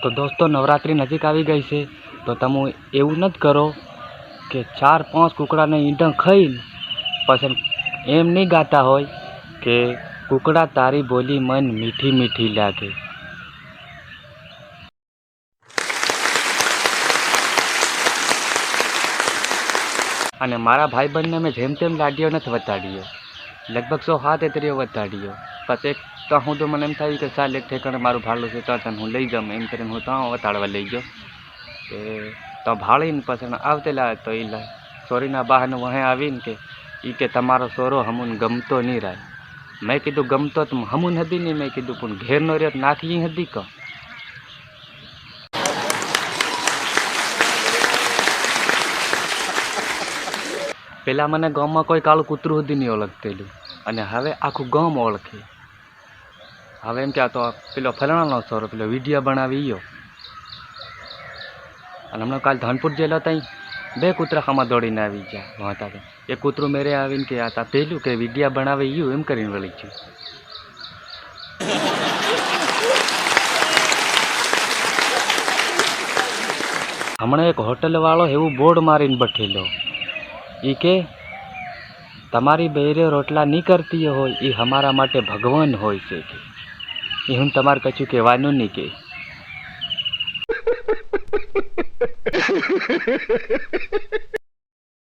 તો દોસ્તો નવરાત્રિ નજીક આવી ગઈ છે, તો તમે એવું નથી કરો કે 4-5 કુકડાને ઈંડા ખાઈને પછી એમ નહીં ગાતા હોય કે કુકડા તારી બોલી મન મીઠી મીઠી લાગે. અને મારા ભાઈબંધને મેં જેમ તેમ લાડ્યો નથી વતાડ્યો, લગભગ 107 વતાડ્યો. પછી ત્યાં હું તો મને એમ થયું કે ચાલ એક ઠેકાણે મારું ભાડું છે ત્યાં હું લઈ જાઉં, એમ કરીને હું ત્યાં વતાડવા લઈ ગયો. કે તો ભાળીને પછી આવતેલા તો એ સોરીના બહારનું વહે આવીને કે તમારો સોરો હમુન ગમતો નહીં રાય. મેં કીધું ગમતો તો હમુન હતી નહીં, મેં કીધું પણ ઘેરનો રેત નાખી હતી ક. પહેલાં મને ગામમાં કોઈ કાળું કૂતરું સુધી નહીં ઓળખતેલું, અને હવે આખું ગામ ઓળખે. હવે એમ કે આ તો પેલો ફલાણાનો સોરો પેલો વિડીયો બનાવી ગયો. અને હમણાં કાલ ધાનપુર જેલા ત્યાં 2 કૂતરા ખામાં દોડીને આવી ગયા વાંતા. એ કૂતરું મેરે આવીને કે આ તા પેલું કે વિડીયા બનાવી ગયું એમ કરીને વળી ગયું. હમણાં એક હોટલવાળો એવું બોર્ડ મારીને બેઠેલો, એ કે તમારી બહેરે રોટલા નહીં કરતી હોય એ અમારા માટે ભગવાન હોય છે કે એ હું તમારે કશું કહેવાનું નહીં કે.